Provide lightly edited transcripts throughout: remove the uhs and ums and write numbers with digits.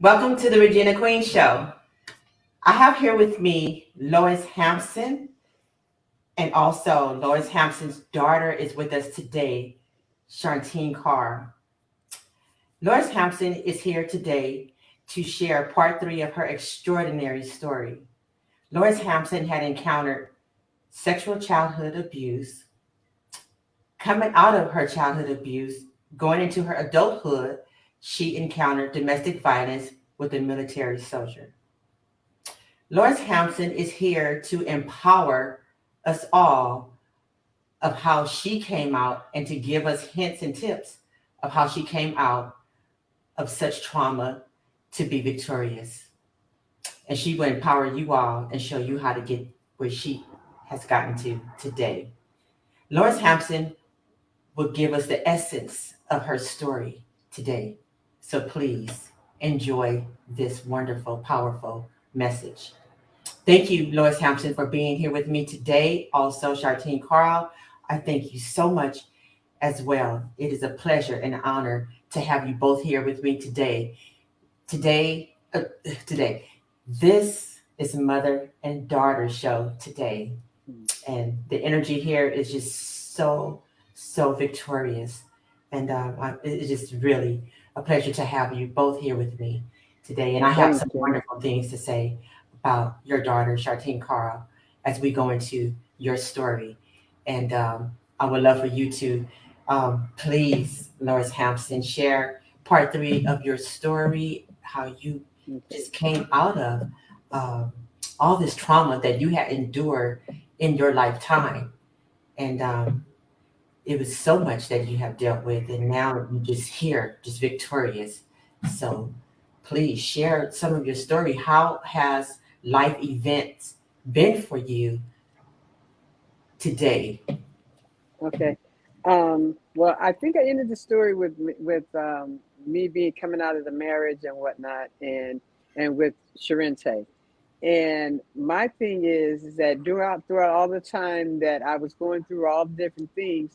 Welcome to the Regina Queen Show. I have here with me Loyce Hampson, and also Loyce Hampson's daughter is with us today, Shantine Carr. Loyce Hampson is here today to share part three of her extraordinary story. Loyce Hampson had encountered sexual childhood abuse. Coming out of her childhood abuse, going into her adulthood, she encountered domestic violence with a military soldier. Loyce Hampson is here to empower us all of how she came out and to give us hints and tips of how she came out of such trauma to be victorious. And she will empower you all and show you how to get where she has gotten to today. Loyce Hampson will give us the essence of her story today. So please enjoy this wonderful, powerful message. Thank you, Loyce Hampson, for being here with me today. Also, Shantine Carl, I thank you so much as well. It is a pleasure and honor to have you both here with me today. Today, this is Mother and Daughter Show today. And the energy here is just so victorious. And it's just really a pleasure to have you both here with me today. And I have some wonderful things to say about your daughter, Shantine Carl, as we go into your story. And I would love for you to please, Loyce Hampson, share part three of your story, how you just came out of all this trauma that you had endured in your lifetime. And it was so much that you have dealt with, and now you just here, just victorious. So please share some of your story. How has life events been for you today? Okay. Well, I think I ended the story with me being coming out of the marriage and whatnot, and with Sharente. And my thing is that throughout all the time that I was going through all the different things,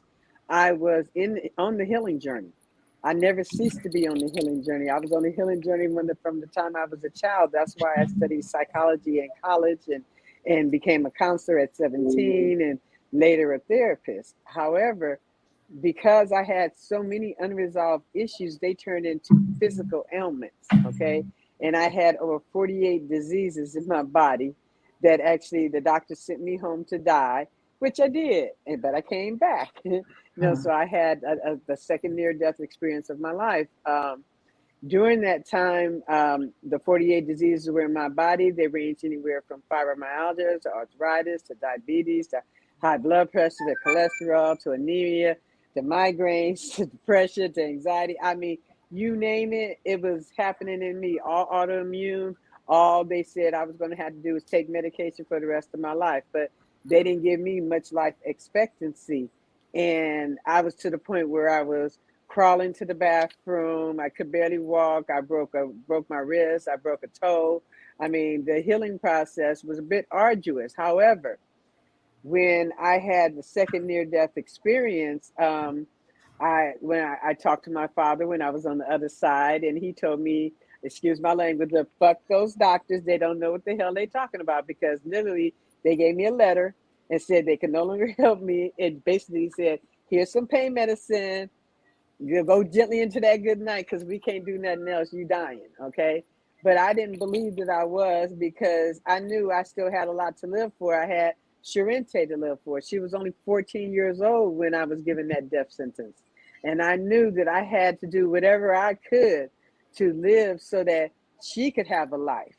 I was on the healing journey. I never ceased to be on the healing journey. I was on the healing journey from the time I was a child. That's why I studied psychology in college and became a counselor at 17 and later a therapist. However, because I had so many unresolved issues, they turned into physical ailments. Okay. And I had over 48 diseases in my body that actually the doctor sent me home to die, which I did, but I came back. So I had the second near-death experience of my life. During that time, the 48 diseases were in my body. They ranged anywhere from fibromyalgia to arthritis to diabetes to high blood pressure to cholesterol to anemia to migraines to depression to anxiety. I mean, you name it, it was happening in me. All autoimmune. All they said I was going to have to do was take medication for the rest of my life. But they didn't give me much life expectancy. And I was to the point where I was crawling to the bathroom. I could barely walk. I broke my wrist. I broke a toe. I mean, the healing process was a bit arduous. However, when I had the second near-death experience, I talked to my father when I was on the other side, and he told me, excuse my language, but fuck those doctors. They don't know what the hell they talking about, because literally they gave me a letter and said they can no longer help me. It basically said, here's some pain medicine. You go gently into that good night because we can't do nothing else. You dying, okay? But I didn't believe that I was, because I knew I still had a lot to live for. I had Sharente to live for. She was only 14 years old when I was given that death sentence. And I knew that I had to do whatever I could to live so that she could have a life.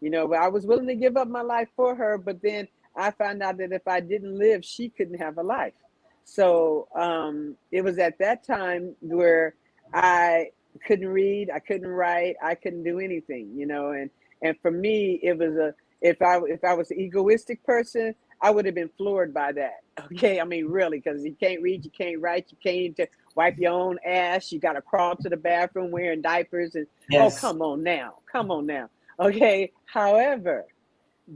But I was willing to give up my life for her, but then I found out that if I didn't live, she couldn't have a life. So it was at that time where I couldn't read, I couldn't write, I couldn't do anything, and for me, it was if I was an egoistic person, I would have been floored by that. Okay. I mean, really, because you can't read, you can't write, you can't even wipe your own ass. You got to crawl to the bathroom wearing diapers and, oh, Yes. come on now. Okay. However,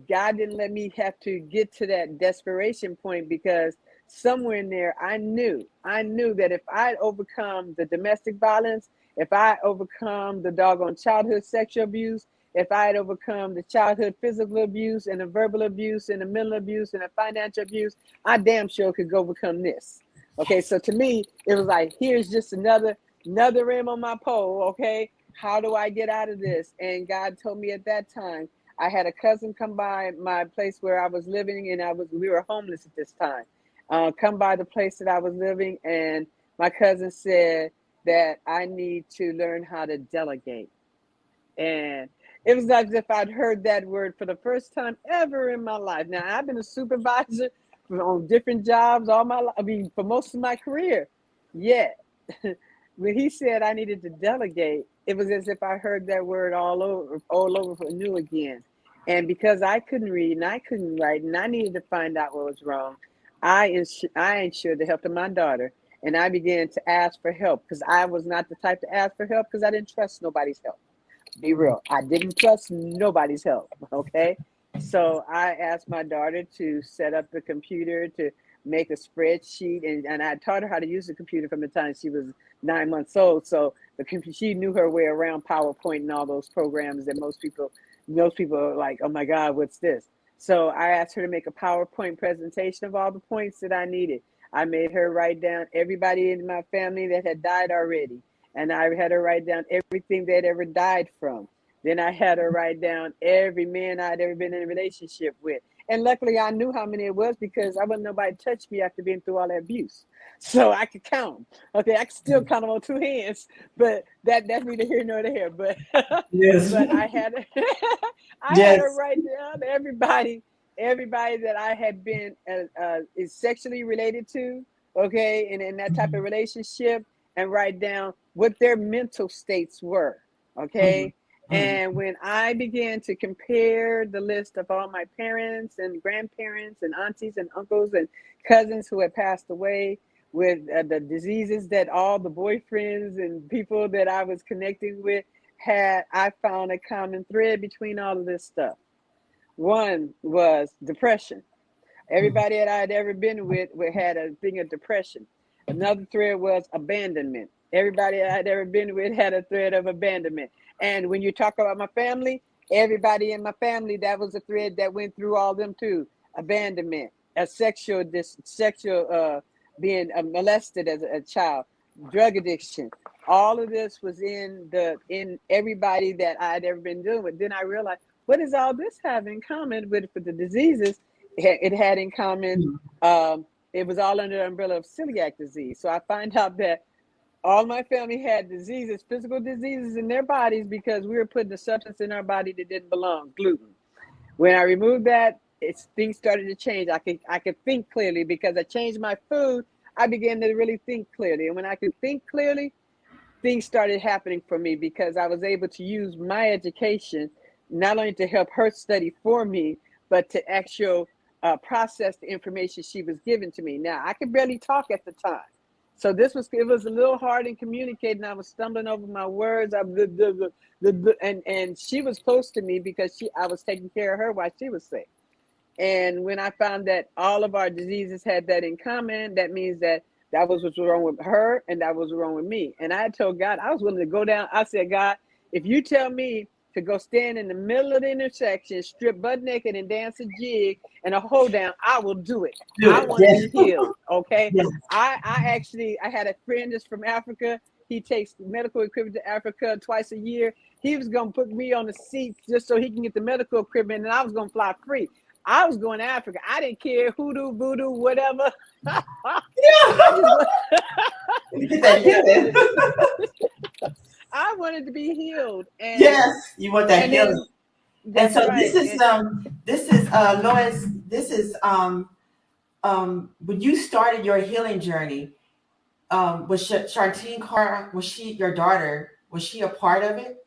God didn't let me have to get to that desperation point, because somewhere in there, I knew that if I overcome the domestic violence, if I overcome the doggone childhood sexual abuse, if I had overcome the childhood physical abuse and the verbal abuse and the mental abuse and the financial abuse, I damn sure could go overcome this. Okay, so to me, it was like, here's just another rim on my pole. Okay, how do I get out of this? And God told me at that time, I had a cousin come by my place where I was living, and we were homeless at this time. Come by the place that I was living, and my cousin said that I need to learn how to delegate. And it was as if I'd heard that word for the first time ever in my life. Now, I've been a supervisor on different jobs all my life, I mean, for most of my career. Yet, when he said I needed to delegate, it was as if I heard that word all over anew again. And because I couldn't read and I couldn't write and I needed to find out what was wrong, I ensured the help of my daughter. And I began to ask for help because I was not the type to ask for help because I didn't trust nobody's help. Be real. I didn't trust nobody's help. Okay. So I asked my daughter to set up the computer to make a spreadsheet. And I taught her how to use the computer from the time she was 9 months old. So she knew her way around PowerPoint and all those programs that most people are like, oh my God, what's this? So I asked her to make a PowerPoint presentation of all the points that I needed. I made her write down everybody in my family that had died already. And I had her write down everything they'd ever died from. Then I had her write down every man I'd ever been in a relationship with. And luckily I knew how many it was because I wasn't nobody touched me after being through all that abuse. So I could count them. Okay, I could still count them on two hands, but that's neither here nor there. But Yes. but I had Yes. her write down everybody that I had been is sexually related to, okay, and in that type of relationship, and write down what their mental states were, okay? And when I began to compare the list of all my parents and grandparents and aunties and uncles and cousins who had passed away with the diseases that all the boyfriends and people that I was connecting with had, I found a common thread between all of this stuff. One was depression. Everybody that I had ever been with had a thing of depression. Another thread was abandonment. Everybody I had ever been with had a thread of abandonment. And when you talk about my family, everybody in my family, that was a thread that went through all them too. Abandonment, being molested as a child, drug addiction. All of this was in everybody that I had ever been dealing with. Then I realized, what does all this have in common with the diseases? It had in common, it was all under the umbrella of celiac disease. So I find out that all my family had diseases, physical diseases in their bodies because we were putting a substance in our body that didn't belong, gluten. When I removed that, things started to change. I could think clearly because I changed my food. I began to really think clearly. And when I could think clearly, things started happening for me because I was able to use my education not only to help her study for me, but to actually process the information she was giving to me. Now, I could barely talk at the time. So it was a little hard in communicating. I was stumbling over my words. And she was close to me because I was taking care of her while she was sick. And when I found that all of our diseases had that in common, that means that was what's wrong with her and that was wrong with me. And I told God, I was willing to go down. I said, God, if you tell me to go stand in the middle of the intersection, strip butt naked and dance a jig and a hold down, I will do it. I want to be healed. Okay. Yes. I had a friend that's from Africa. He takes medical equipment to Africa twice a year. He was going to put me on the seat just so he can get the medical equipment and I was going to fly free. I was going to Africa. I didn't care hoodoo, voodoo, whatever. I wanted to be healed. And yes, you want that healing. That's and so right. This is Loyce. This is when you started your healing journey. Was Shartine Carr? Was she your daughter? Was she a part of it?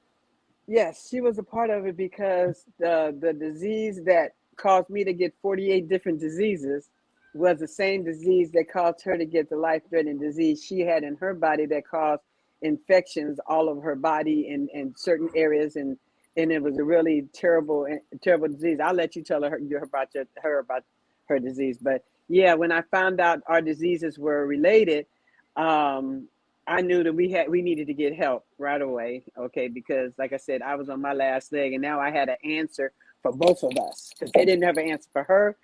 Yes, she was a part of it because the disease that caused me to get 48 different diseases was the same disease that caused her to get the life-threatening disease she had in her body that caused infections all over her body in certain areas, and it was a really terrible disease. I'll let you tell her about her disease, but yeah, when I found out our diseases were related, um, I knew that we needed to get help right away. Okay, because like I said, I was on my last leg, and now I had an answer for both of us because they didn't have an answer for her.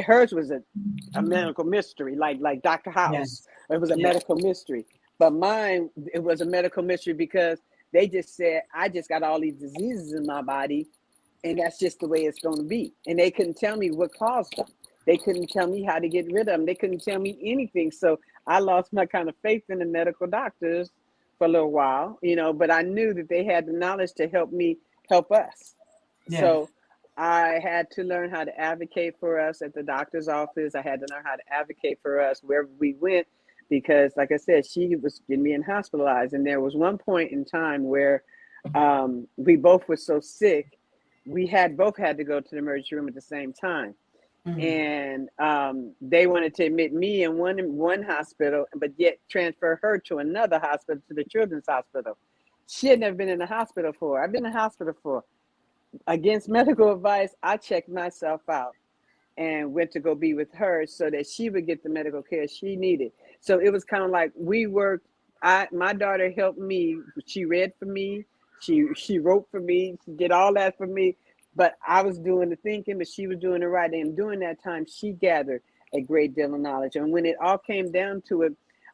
Hers was a medical mystery, like Dr. House. Yes. It was a Yes. medical mystery, but mine, it was a medical mystery because they just said I just got all these diseases in my body, and that's just the way it's going to be. And they couldn't tell me what caused them. They couldn't tell me how to get rid of them. They couldn't tell me anything. So I lost my kind of faith in the medical doctors for a little while, but I knew that they had the knowledge to help me help us. Yes. So I had to learn how to advocate for us at the doctor's office. I had to learn how to advocate for us wherever we went because, like I said, she was getting me hospitalized. And there was one point in time where we both were so sick, we had both had to go to the emergency room at the same time. Mhm. And they wanted to admit me in one hospital, but yet transfer her to another hospital, to the children's hospital. She had never been in a hospital for. I've been in a hospital for. Against medical advice, I checked myself out and went to go be with her so that she would get the medical care she needed. So it was kind of like we worked. My daughter helped me. She read for me. She wrote for me. She did all that for me. But I was doing the thinking, but she was doing the writing. And during that time, she gathered a great deal of knowledge. And when it all came down to it,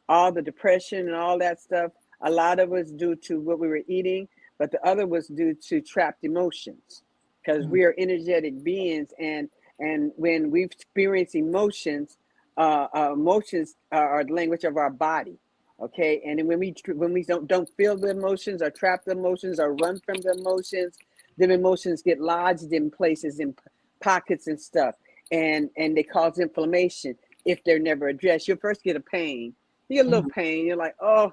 all the depression and all that stuff, a lot of it was due to what we were eating, but the other was due to trapped emotions, because Mhm. we are energetic beings, and when we experience emotions, emotions are the language of our body. Okay, and then when we don't feel the emotions, or trap the emotions, or run from the emotions, them emotions get lodged in places, in pockets and stuff, and they cause inflammation if they're never addressed. You'll first get a pain. You get a little Mhm. pain. You're like, oh,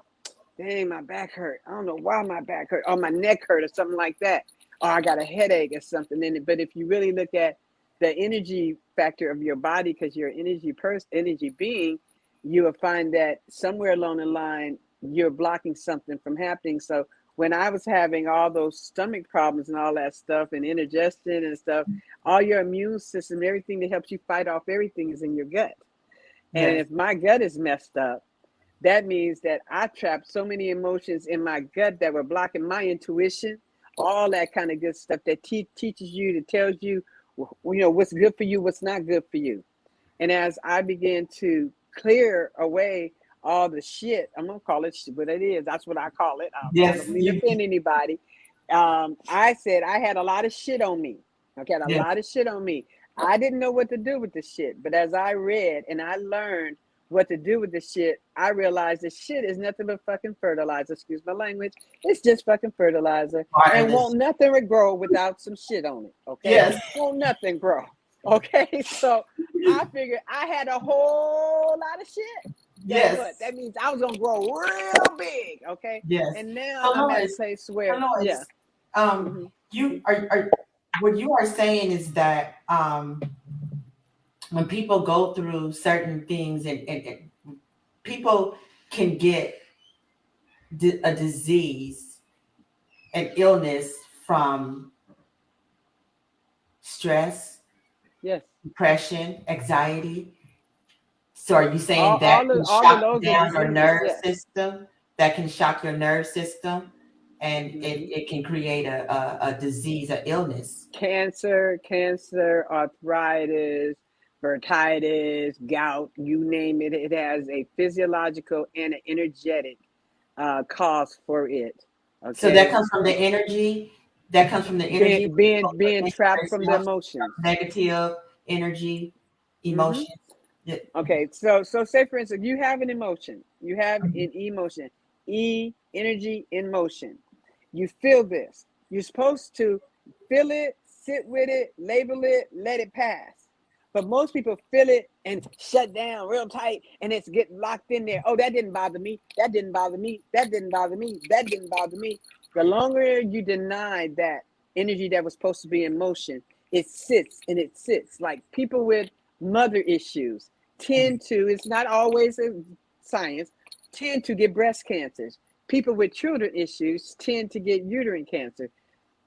dang, my back hurt. I don't know why my back hurt, or my neck hurt, or something like that, or I got a headache or something in it. But if you really look at the energy factor of your body, because you're an energy being, you will find that somewhere along the line you're blocking something from happening. So when I was having all those stomach problems and all that stuff, and indigestion and stuff, all your immune system, everything that helps you fight off everything, is in your gut. And Yes. if my gut is messed up, that means that I trapped so many emotions in my gut that were blocking my intuition, all that kind of good stuff that teaches you, that tells you, what's good for you, what's not good for you. And as I began to clear away all the shit, I'm gonna call it what it is. That's what I call it. I Yes. don't mean to offend anybody. I said I had a lot of shit on me. Okay, I had a Yes. lot of shit on me. I didn't know what to do with the shit, but as I read and I learned what to do with the shit, I realized that shit is nothing but fucking fertilizer. Excuse my language. It's just fucking fertilizer, Water and this. won't nothing grow without some shit on it. Okay, Yes. won't nothing grow. Okay, so I figured I had a whole lot of shit. Guess what? Yes. That means I was gonna grow real big. Okay, Yes. and now So I'm at a Lois, place so where, yeah. Lois, Mm-hmm. you are what you are saying is that when people go through certain things and people can get a disease, an illness from stress, Yes, depression, anxiety. So are you all saying that all of can all of shock those are down your diseases. nerve Yes. system? That can shock your nerve system, and Mm-hmm. it can create a disease, an illness. Cancer, arthritis, bursitis, gout, you name it. It has a physiological and an energetic cause for it. So that Okay, comes from the energy. That comes from the energy. being When people being put being into trapped from the themselves emotions. negative energy, Mm-hmm. emotions. Yeah. Okay, so say for instance, you have an emotion. You have an emotion. Energy in motion. You feel this. You're supposed to feel it, sit with it, label it, let it pass. But most people feel it and shut down real tight, and it's getting locked in there. Oh, that didn't bother me. That didn't bother me. That didn't bother me. That didn't bother me. The longer you deny that energy that was supposed to be in motion, it sits and it sits. Like people with mother issues tend to, it's not always a science, tend to get breast cancers. People with children issues tend to get uterine cancer.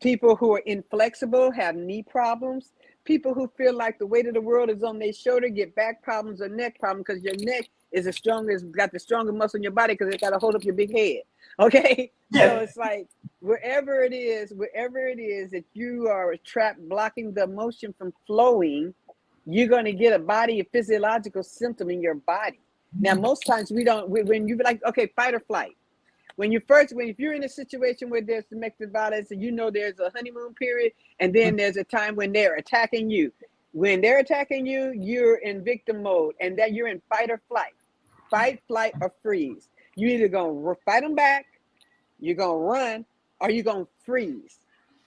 People who are inflexible have knee problems. people who feel like the weight of the world is on their shoulder get back problems or neck problems because your neck is got the strongest muscle in your body because it got to hold up your big head. Okay. So Yes. it's like wherever it is that you are trapped, blocking the emotion from flowing, you're going to get a physiological symptom in your body. Now, most times when you be like, okay, fight or flight. If you're in a situation where there's domestic violence and there's a honeymoon period, and then there's a time when they're attacking you. When they're attacking you, you're in victim mode, and that you're in fight or flight or freeze. You're either gonna fight them back, you're gonna run, or you're gonna freeze.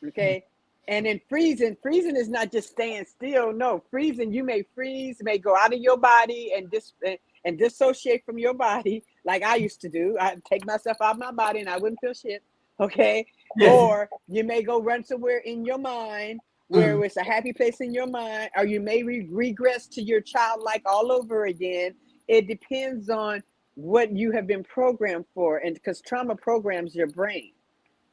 Okay. And then freezing is not just staying still. No, freezing, you may go out of your body and dissociate from your body, like I used to do. I'd take myself out of my body and I wouldn't feel shit. Okay. Yes. Or you may go run somewhere in your mind where it's a happy place in your mind, or you may regress to your childlike all over again. It depends on what you have been programmed for. And because trauma programs your brain.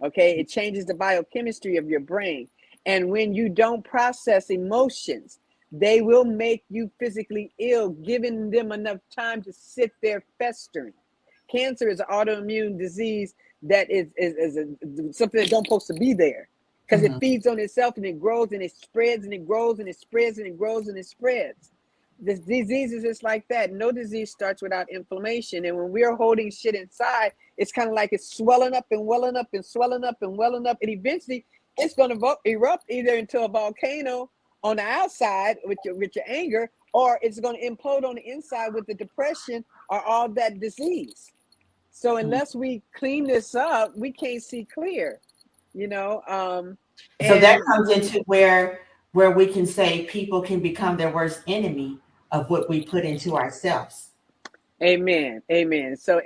Okay. It changes the biochemistry of your brain. And when you don't process emotions, they will make you physically ill, giving them enough time to sit there festering. Cancer is an autoimmune disease that is something that don't supposed to be there, because it feeds on itself and it grows and it spreads and it grows and it spreads and it grows and it spreads. This disease is just like that. No disease starts without inflammation. And when we're holding shit inside, it's kind of like it's swelling up and welling up and swelling up and welling up. And eventually it's going to erupt either into a volcano on the outside with your anger, or it's going to implode on the inside with the depression or all that disease. So unless we clean this up, we can't see clear, So that and comes into where we can say people can become their worst enemy of what we put into ourselves. amen. So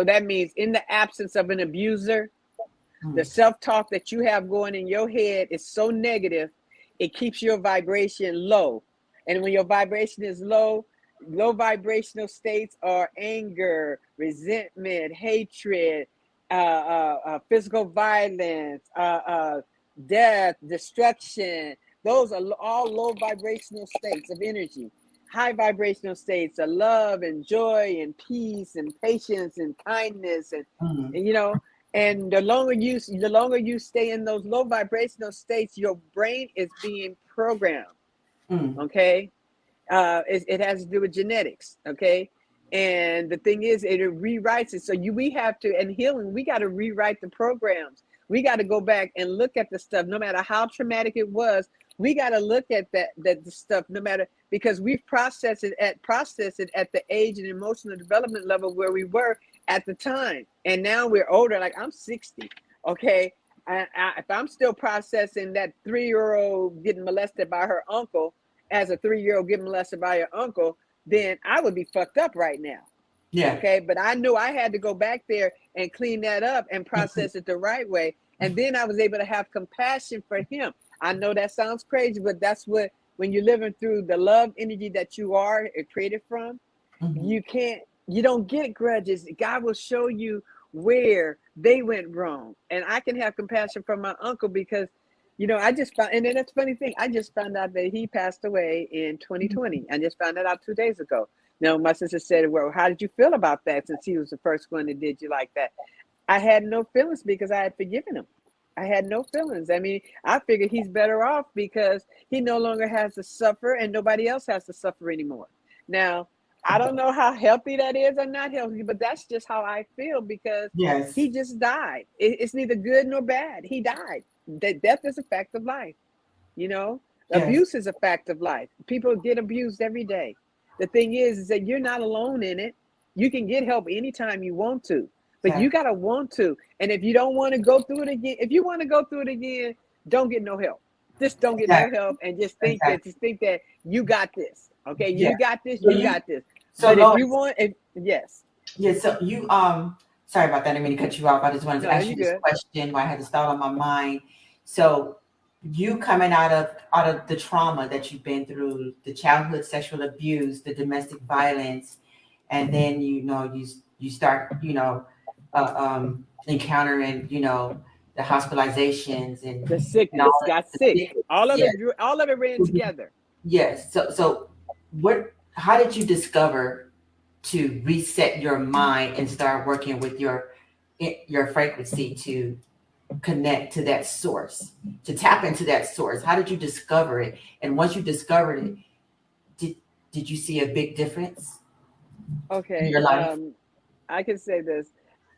that means in the absence of an abuser, the self-talk that you have going in your head is so negative, it keeps your vibration low. And when your vibration is low vibrational states are anger, resentment, hatred, physical violence, death, destruction. Those are all low vibrational states of energy. High vibrational states are love and joy and peace and patience and kindness and and the longer you stay in those low vibrational states, your brain is being programmed. Okay. It has to do with genetics. Okay. And the thing is, it rewrites it. So we have to, in healing, we got to rewrite the programs. We got to go back and look at the stuff, no matter how traumatic it was. We got to look at the stuff, no matter, because we've processed it at the age and emotional development level where we were at the time. And now we're older, like I'm 60. Okay. If I'm still processing that 3-year-old getting molested by her uncle as a 3-year-old getting molested by her uncle, then I would be fucked up right now. Yeah. Okay. But I knew I had to go back there and clean that up and process it the right way. And then I was able to have compassion for him. I know that sounds crazy, but that's what, when you're living through the love energy that you are created from, you don't get grudges. God will show you where they went wrong. And I can have compassion for my uncle because, I just found, and then that's the funny thing, I just found out that he passed away in 2020. I just found that out 2 days ago. Now, my sister said, well, how did you feel about that since he was the first one that did you like that? I had no feelings because I had forgiven him. I had no feelings. I mean, I figured he's better off because he no longer has to suffer and nobody else has to suffer anymore. Now, I don't know how healthy that is or not healthy, but that's just how I feel because Yes. he just died. It's neither good nor bad. He died. Death is a fact of life. Yes. Abuse is a fact of life. People get abused every day. The thing is that you're not alone in it. You can get help anytime you want to, but you got to want to. And if you don't want to go through it again, if you want to go through it again, don't get no help. Just don't get no help and just think that you got this. Okay. Yeah. You got this. So You got this. So But if Lois, you want, yes. yeah. So you sorry about that. I didn't mean to cut you off. I just wanted to No, ask you you this good. question while I had this thought on my mind. So you coming out of the trauma that you've been through, the childhood sexual abuse, the domestic violence, and then you start encountering the hospitalizations The and all sickness got the sick. sickness. Yes. All of it ran together. Yes. So what? How did you discover to reset your mind and start working with your frequency to connect to that source, to tap into that source? How did you discover it? And once you discovered it, did did you see a big difference in Okay, your life? I can say this.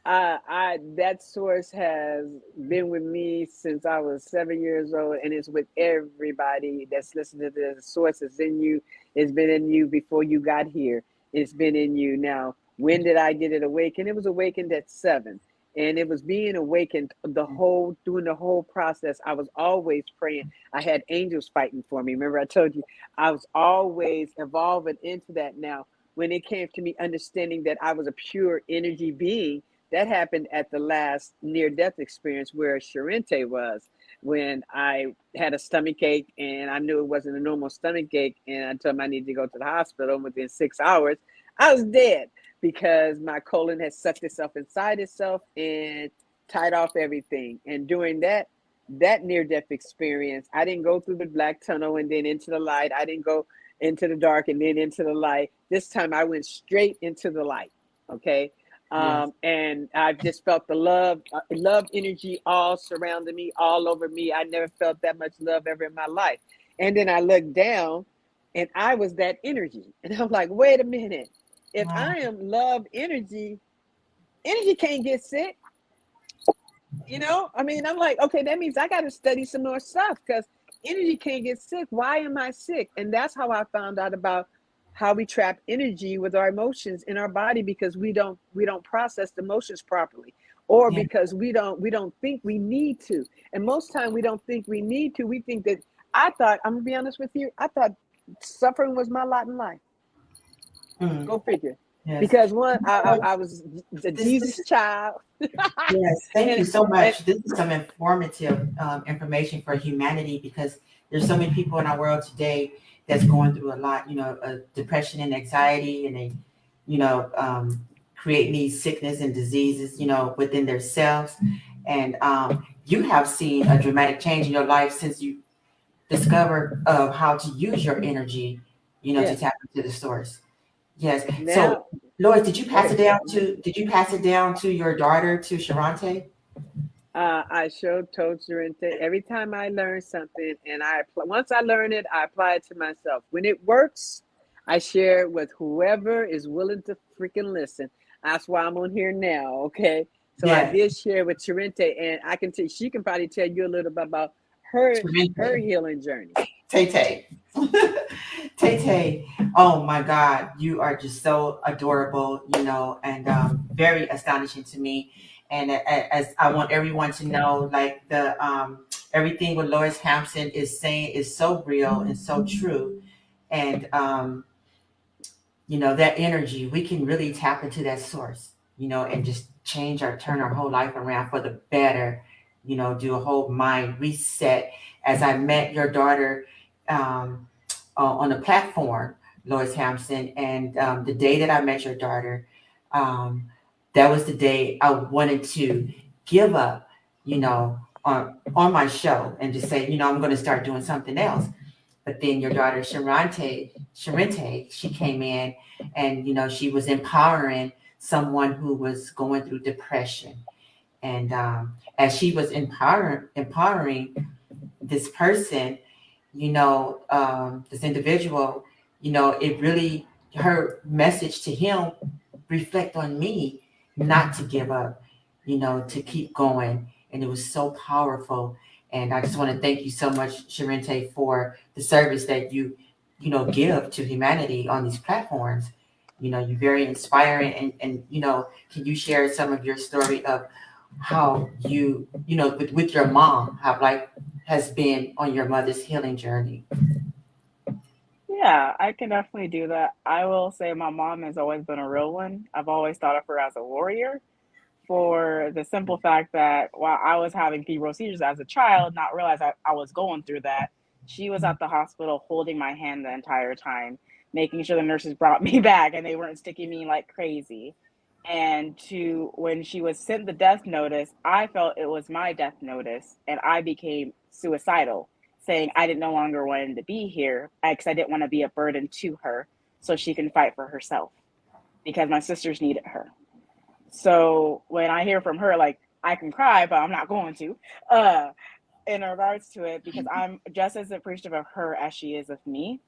I that source has been with me since I was 7 years old, and it's with everybody that's listening to this. The source is in you. It's been in you before you got here. It's been in you now. When did I get it awakened? It was awakened at 7, and it was being awakened during the whole process. I was always praying. I had angels fighting for me. Remember, I told you I was always evolving into that now when it came to me understanding that I was a pure energy being. That happened at the last near death experience where Sharente was, when I had a stomach ache and I knew it wasn't a normal stomach ache. And I told him I needed to go to the hospital. Within 6 hours, I was dead because my colon had sucked itself inside itself and tied off everything. And during that near death experience, I didn't go through the black tunnel and then into the light. I didn't go into the dark and then into the light. This time I went straight into the light. Okay. Yes. And I just felt the love energy all surrounding me, all over me. I never felt that much love ever in my life. And then I looked down and I was that energy. And I'm like, wait a minute. If Wow. I am love energy, energy can't get sick. I mean, I'm like, okay, that means I got to study some more stuff because energy can't get sick. Why am I sick? And that's how I found out about how we trap energy with our emotions in our body, because we don't process the emotions properly, or Yeah. because we don't think we need to. And most time we don't think we need to. We think that, I thought, I'm gonna be honest with you, I thought suffering was my lot in life. Mm. Go figure. Yes. Because one, I was the This Jesus child. Yes, thank and you so and much. This is some informative information for humanity because there's so many people in our world today that's going through a lot, depression and anxiety, and they, you know, create these sickness and diseases, within themselves. And you have seen a dramatic change in your life since you discovered how to use your energy, to yes. tap into the source. Yes. So, Now, Lois, go ahead. did you pass it down to your daughter, to Sharante? I showed told Sorrente every time I learn something, and once I learn it, I apply it to myself. When it works, I share it with whoever is willing to freaking listen. That's why I'm on here now. Okay, so I Yes. did share with Sorrente, and I can tell she can probably tell you a little bit about her Sharente. healing journey. Tay Tay. Tay Tay. Oh my God. You are just so adorable, and very astonishing to me. And as I want everyone to know, like everything what Loyce Hampson is saying is so real and so true. And that energy, we can really tap into that source, and just turn our whole life around for the better, do a whole mind reset. As I met your daughter um, on a platform, Lois Hampson, and the day that I met your daughter, um, that was the day I wanted to give up, on my show and just say, I'm going to start doing something else. But then your daughter Sharente, she came in and she was empowering someone who was going through depression. And as she was empowering this person, this individual, it really, her message to him reflect on me not to give up, to keep going. And it was so powerful. And I just want to thank you so much, Sharente, for the service that give to humanity on these platforms. You're very inspiring. And can you share some of your story of how with your mom, how life has been on your mother's healing journey? Yeah, I can definitely do that. I will say my mom has always been a real one. I've always thought of her as a warrior, for the simple fact that while I was having febrile seizures as a child, not realize I was going through that, she was at the hospital holding my hand the entire time, making sure the nurses brought me back and they weren't sticking me like crazy. And to when she was sent the death notice, I felt it was my death notice, and I became suicidal, saying I didn't no longer wanted to be here because I didn't want to be a burden to her, so she can fight for herself because my sisters needed her. So when I hear from her, like, I can cry, but I'm not going to, in regards to it, because I'm just as appreciative of her as she is of me,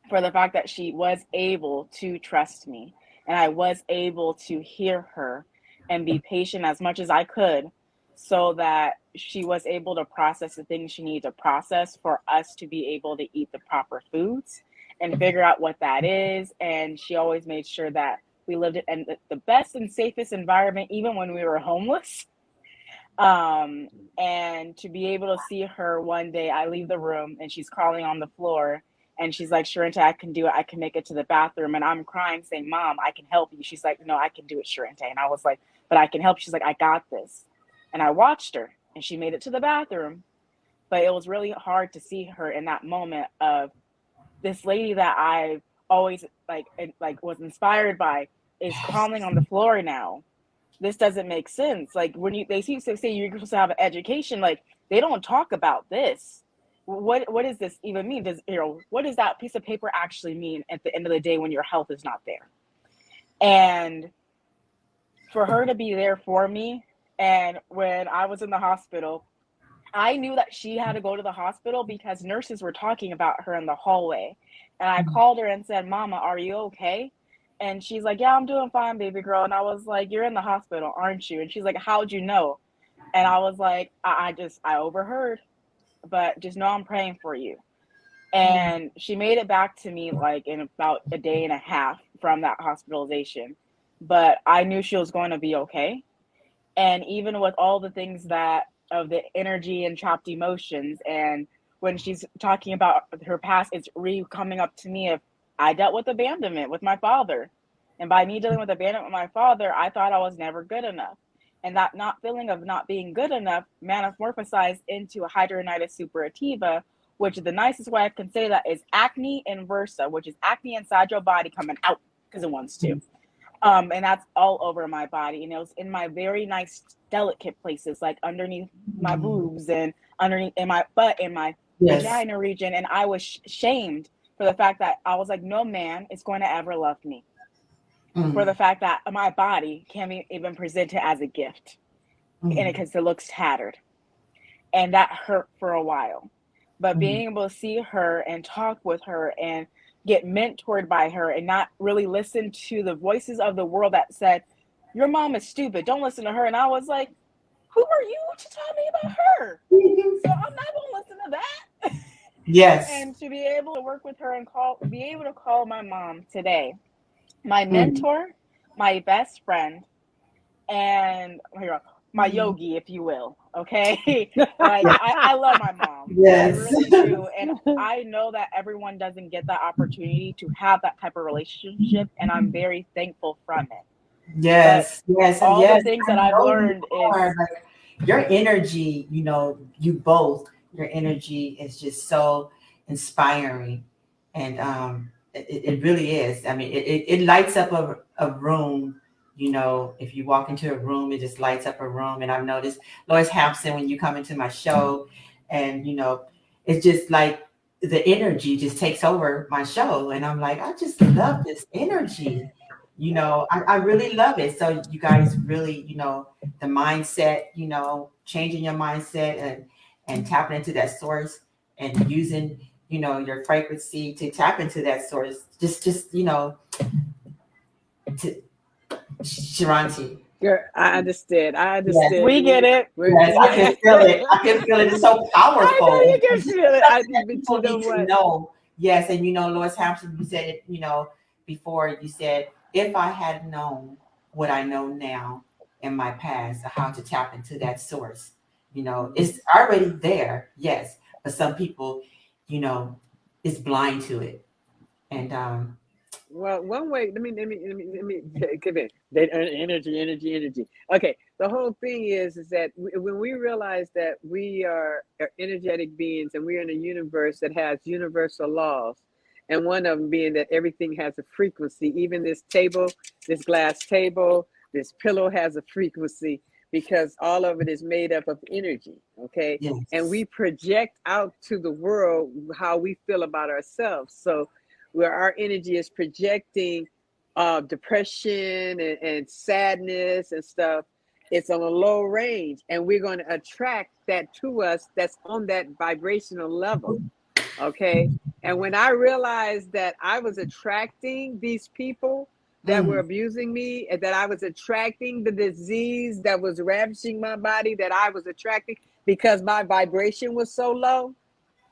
for the fact that she was able to trust me and I was able to hear her and be patient as much as I could, so that she was able to process the things she needed to process for us to be able to eat the proper foods and figure out what that is. And she always made sure that we lived in the best and safest environment, even when we were homeless. And to be able to see her one day, I leave the room and she's crawling on the floor and she's like, Sharenta, I can do it. I can make it to the bathroom. And I'm crying saying, Mom, I can help you. She's like, no, I can do it, Sharenta. And I was like, but I can help. She's like, I got this. And I watched her and she made it to the bathroom. But it was really hard to see her in that moment of this lady that I always like was inspired by is crawling on the floor now. This doesn't make sense. Like when they seem to say you're supposed to have an education, like they don't talk about this. What does this even mean? What does that piece of paper actually mean at the end of the day when your health is not there? And for her to be there for me, and when I was in the hospital, I knew that she had to go to the hospital because nurses were talking about her in the hallway. And I called her and said, Mama, are you okay? And she's like, yeah, I'm doing fine, baby girl. And I was like, you're in the hospital, aren't you? And she's like, how'd you know? And I was like, I overheard, but just know I'm praying for you. And she made it back to me like in about a day and a half from that hospitalization. But I knew she was going to be okay. And even with all the things that of the energy and trapped emotions, and when she's talking about her past, it's coming up to me of I dealt with abandonment with my father, and by me dealing with abandonment with my father, I thought I was never good enough, and that not feeling of not being good enough metamorphosized into a hidradenitis suppurativa, which is the nicest way I can say that is acne inversa, which is acne inside your body coming out because it wants to. And that's all over my body. And it was in my very nice, delicate places, like underneath my boobs and underneath in my butt, in my vagina region. And I was shamed for the fact that I was like, no man is going to ever love me. For the fact that my body can't be even presented as a gift. And because it looks tattered. And that hurt for a while. But being able to see her and talk with her and get mentored by her and not really listen to the voices of the world that said, your mom is stupid, don't listen to her. And I was like, who are you to tell me about her? So I'm not going to listen to that. Yes. And to be able to work with her and be able to call my mom today, my mentor, my best friend, and my yogi, if you will. Okay. Like I love my mom. Yes. I really do. And I know that everyone doesn't get that opportunity to have that type of relationship. And I'm very thankful from it. Yes. Yes. And all yes, the things that I've learned is like, your energy, you both, your energy is just so inspiring. And it really is. I mean, it lights up a room. If you walk into a room, it just lights up a room. And I've noticed, Loyce Hampson, when you come into my show, and it's just like the energy just takes over my show. And I'm like, I just love this energy. I really love it. So you guys really, the mindset, changing your mindset and tapping into that source and using, your frequency to tap into that source. Just, to Sharanti. Girl, I understand. Yes. we get it. Yes, I can feel it. I can feel it. It's so powerful. I know you can feel it. That people need to know. Yes, and Loyce Hampson, you said it, before. You said, if I had known what I know now in my past, how to tap into that source, it's already there. Yes, but some people, is blind to it, and well, one way. Let me come in. They energy. Okay, the whole thing is that when we realize that we are energetic beings and we're in a universe that has universal laws, and one of them being that everything has a frequency. Even this table, this glass table, This pillow has a frequency because all of it is made up of energy. Okay. And Yes. we project out to the world how we feel about ourselves. So where our energy is projecting depression and sadness and stuff, it's on a low range, and we're going to attract that to us that's on that vibrational level. Okay. And when I realized that I was attracting these people that were Mm. abusing me, and that I was attracting the disease that was ravaging my body, that I was attracting because my vibration was so low,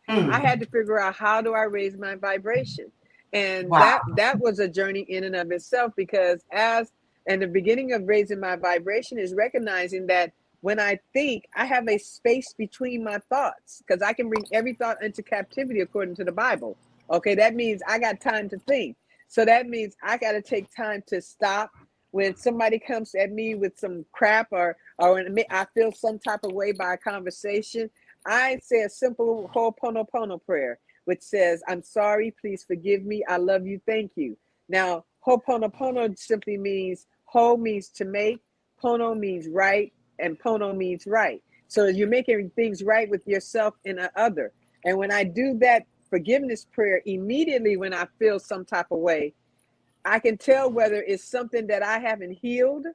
I Mm. had to figure out, how do I raise my vibration? And Wow. that was a journey in and of itself, because as and the beginning of raising my vibration is recognizing that when I think, I have a space between my thoughts, because I can bring every thought into captivity according to the Bible. Okay, that means I got time to think. So that means I got to take time to stop when somebody comes at me with some crap, or when I feel some type of way by a conversation. I say a simple Ho'oponopono prayer, which says, I'm sorry, please forgive me, I love you, thank you. Now, Ho'oponopono simply means, Ho means to make, Pono means right, and Pono means right. So you're making things right with yourself and the other. And when I do that forgiveness prayer, immediately when I feel some type of way, I can tell whether it's something that I haven't healed,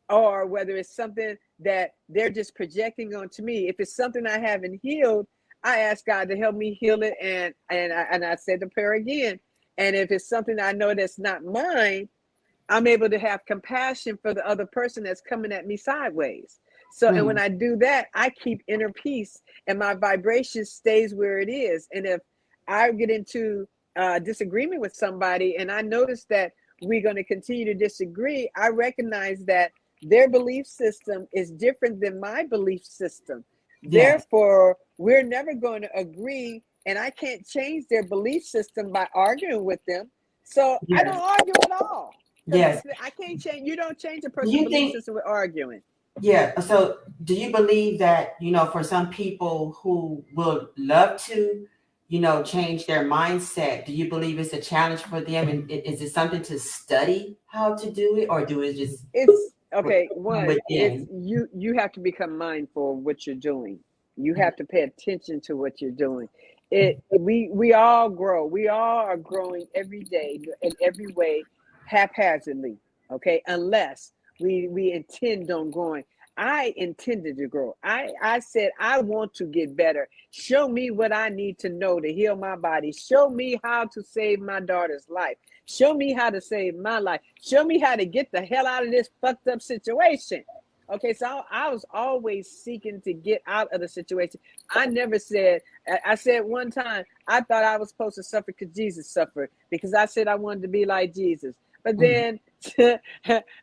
or whether it's something that they're just projecting onto me. If it's something I haven't healed, I ask God to help me heal it, and I said the prayer again. And if it's something I know that's not mine, I'm able to have compassion for the other person that's coming at me sideways. So, and when Mm. I do that, I keep inner peace, and my vibration stays where it is. And if I get into disagreement with somebody, and I notice that we're going to continue to disagree, I recognize that their belief system is different than my belief system. Yes. Therefore, we're never going to agree, and I can't change their belief system by arguing with them. So I don't Yes. argue at all, because Yes. I can't change. You don't change a Do person's you belief think, system with arguing. yeah, so do you believe that, for some people who will love to, change their mindset, do you believe it's a challenge for them? And is it something to study how to do it, or do it just It's okay. from One, it's within? you have to become mindful of what you're doing. You have to pay attention to what you're doing. We all grow. We all are growing every day in every way, haphazardly. Okay, unless we intend on growing. I intended to grow. I said I want to get better. Show me what I need to know to heal my body. Show me how to save my daughter's life. Show me how to save my life. Show me how to get the hell out of this fucked up situation. Okay, so I was always seeking to get out of the situation. I never said, I said one time, I thought I was supposed to suffer because Jesus suffered, because I said I wanted to be like Jesus. But Mm. then,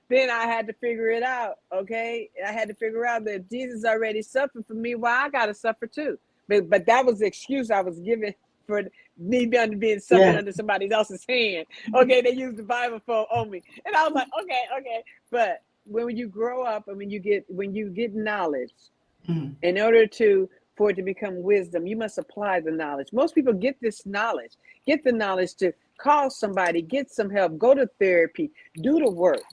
then I had to figure it out. Okay, I had to figure out that Jesus already suffered for me. Why I gotta suffer too? But that was the excuse I was given for me being suffering Yeah. under somebody else's hand. Okay, they used the Bible for on me, and I was like, okay. But when you grow up, and when you get knowledge, Mm. in order for it to become wisdom, you must apply the knowledge. Most people get this knowledge, get the knowledge to call somebody, get some help, go to therapy, do the work.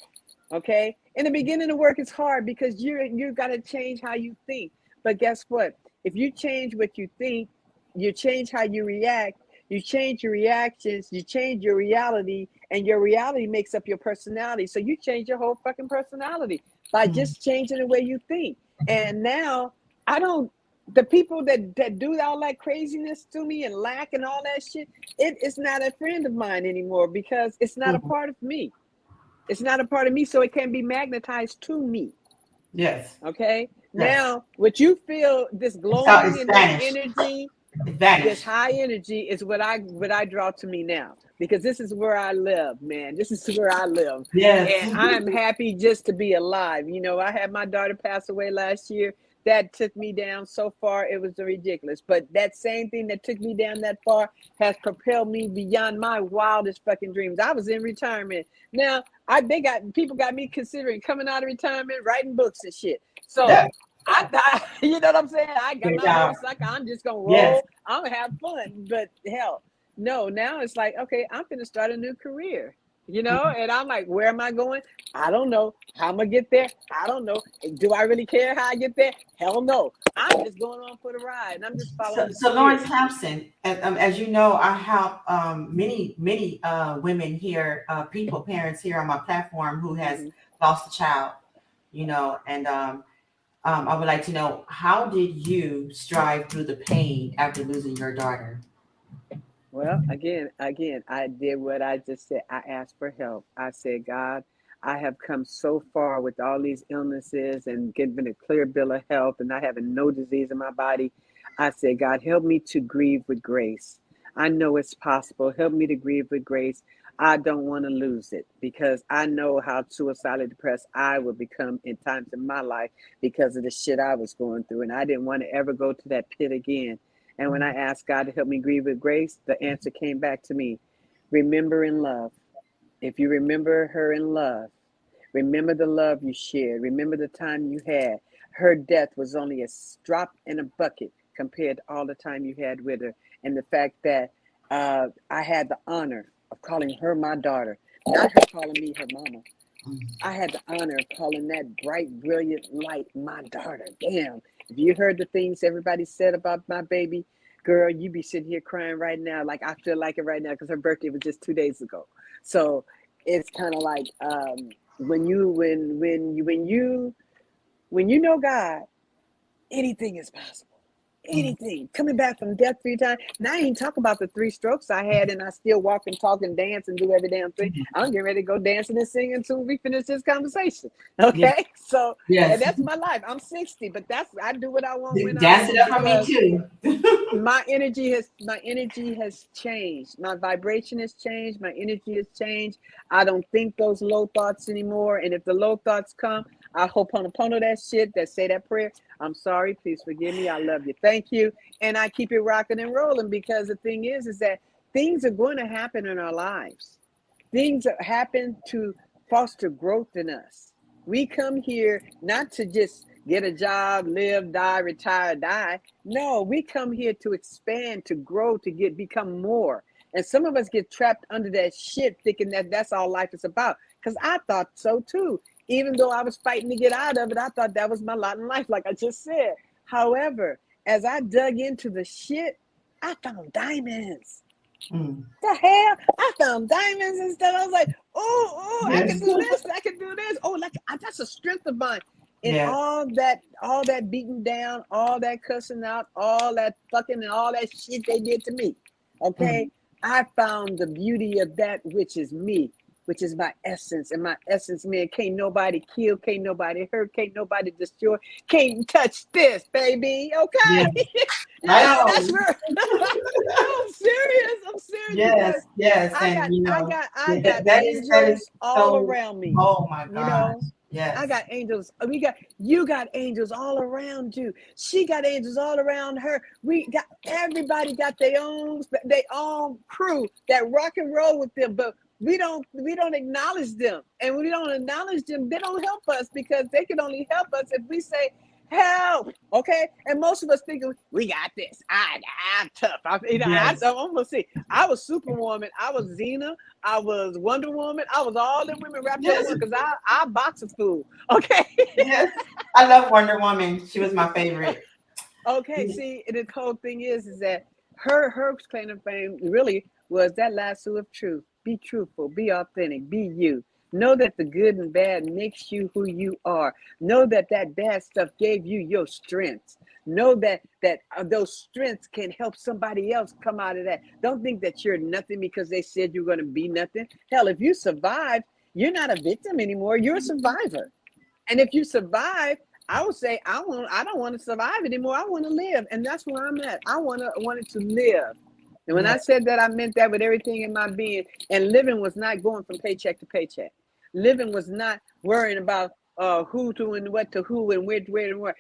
Okay. In the beginning, the work is hard because you got to change how you think. But guess what? If you change what you think, you change how you react, you change your reactions, you change your reality, and your reality makes up your personality. So you change your whole fucking personality by Mm. just changing the way you think. And now I don't, the people that do all that craziness to me and lack and all that shit, it's not a friend of mine anymore, because it's not a Mm. part of me. It's not a part of me, so it can be magnetized to me. Yes. Okay. Yes. Now, what you feel, this glowing It's and this vanished. energy, It's this vanished. high energy is what I draw to me now, because this is where I live, man. This is where I live. Yes. And I'm happy just to be alive. I had my daughter pass away last year. That took me down so far, it was ridiculous. But that same thing that took me down that far has propelled me beyond my wildest fucking dreams. I was in retirement. Now, people got me considering coming out of retirement, writing books and shit. So Yeah. you know what I'm saying? I got Great my job. motorcycle. I'm just gonna Yes. roll. I'm gonna have fun. But hell, no. Now it's like, okay, I'm gonna start a new career. you know, and I'm like, where am I going? I don't know. How am I get there? I don't know. Do I really care how I get there? Hell no. I'm just going on for the ride, and I'm just following the So Lawrence spirit. Hampson, as you know, I help many women here, people, parents here on my platform who has Hmm. lost a child, and I would like to know, how did you strive through the pain after losing your daughter? Well, again, I did what I just said. I asked for help. I said, God, I have come so far with all these illnesses and getting a clear bill of health and not having no disease in my body. I said, God, help me to grieve with grace. I know it's possible. Help me to grieve with grace. I don't want to lose it because I know how suicidally depressed I would become in times in my life because of the shit I was going through. And I didn't want to ever go to that pit again. And when I asked God to help me grieve with grace, the answer came back to me. Remember in love. If you remember her in love, remember the love you shared. Remember the time you had. Her death was only a drop in a bucket compared to all the time you had with her. And the fact that I had the honor of calling her my daughter, not her calling me her mama. I had the honor of calling that bright, brilliant light my daughter. Damn. If you heard the things everybody said about my baby, girl, you be sitting here crying right now. Like I feel like it right now because her birthday was just 2 days ago. So it's kind of like when you know God, anything is possible. Anything. Coming back from death 3 times. Now I ain't talking about the 3 strokes I had, and I still walk and talk and dance and do every damn thing. I'm getting ready to go dancing and singing until we finish this conversation. Yes, Okay, so and yes. that's my life. I'm 60, but I do what I want when I Dance it want up for me because too. my energy has changed. My vibration has changed. My energy has changed. I don't think those low thoughts anymore. And if the low thoughts come, I ho'oponopono that shit, that say that prayer. I'm sorry, please forgive me. I love you. Thank you. And I keep it rocking and rolling because the thing is that things are going to happen in our lives. Things that happen to foster growth in us. We come here not to just get a job, live, die, retire, die. No, we come here to expand, to grow, to become more. And some of us get trapped under that shit thinking that that's all life is about. Because I thought so too. Even though I was fighting to get out of it, I thought that was my lot in life, like I just said. However, as I dug into the shit, I found diamonds. Mm. The hell? I found diamonds and stuff. I was like, oh, I can Yes. do this. I can do this. Oh, like that's a strength of mine. And Yes. all that beating down, all that cussing out, all that fucking and all that shit they did to me. Okay. Mm. I found the beauty of that which is me, which is my essence. And my essence, man, can't nobody kill, can't nobody hurt, can't nobody destroy, can't touch this, baby. Okay. Yes. I Yeah, that's know. real. No, I'm serious. I'm serious because Yes. Yes. I And got I got I got that is angels all so. around me. Oh my You gosh. know, I Yes. got angels. You got angels all around you. She got angels all around her. We got everybody got their own crew that rock and roll with them, but we don't acknowledge them. And when we don't acknowledge them, they don't help us because they can only help us if we say help. Okay. And most of us thinking we got this. I'm tough. I Yes. almost see. I was Superwoman. I was Xena. I was Wonder Woman. I was all the women wrapped up in Yes. one because I box a fool. Okay. Yes. I love Wonder Woman. She was my favorite. Okay. See, the whole thing is that her claim to fame really was that lasso of truth. Be truthful, be authentic, be you. Know that the good and bad makes you who you are. Know that that bad stuff gave you your strengths. Know that those strengths can help somebody else come out of that. Don't think that you're nothing because they said you're going to be nothing. Hell, if you survived, you're not a victim anymore. You're a survivor. And if you survive, I would say I don't want to survive anymore. I want to live. And that's where I'm at. I wanted to live. And when I Yes. said that, I meant that with everything in my being. And living was not going from paycheck to paycheck. Living was not worrying about who to and what to who and where and where.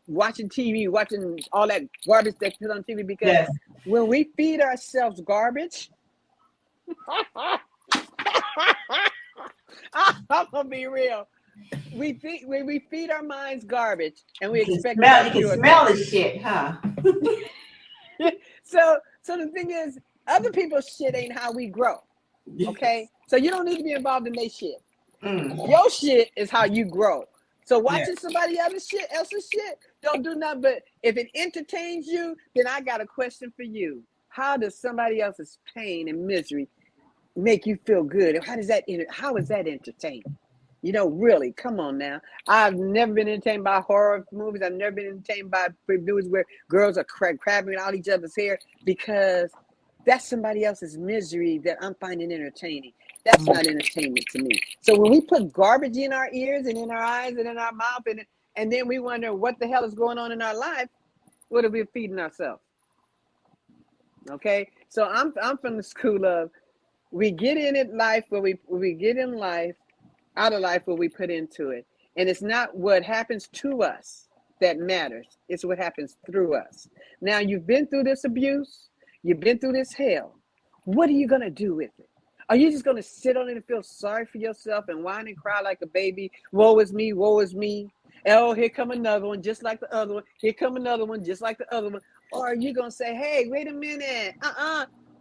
Watching TV, watching all that garbage that's put on TV. Because Yes. when we feed ourselves garbage, I'm gonna be real. When we feed our minds garbage and we expect it You back can to smell ourselves. the shit, huh? So the thing is, other people's shit ain't how we grow. Okay, so you don't need to be involved in their shit. Mm. Your shit is how you grow. So Yes. watching somebody else's shit, don't do nothing. But if it entertains you, then I got a question for you. How does somebody else's pain and misery make you feel good? How is that entertaining? Really, come on now. I've never been entertained by horror movies. I've never been entertained by movies where girls are grabbing all each other's hair, because that's somebody else's misery that I'm finding entertaining. That's not entertainment to me. So when we put garbage in our ears and in our eyes and in our mouth, and then we wonder what the hell is going on in our life, what are we feeding ourselves? Okay, so I'm from the school of, we get in it life where we get in life, out of life where we put into it. And it's not what happens to us that matters. It's what happens through us. Now, you've been through this abuse. You've been through this hell. What are you going to do with it? Are you just going to sit on it and feel sorry for yourself and whine and cry like a baby? Woe is me, woe is me. Oh, here come another one just like the other one. Here come another one just like the other one. Or are you going to say, hey, wait a minute.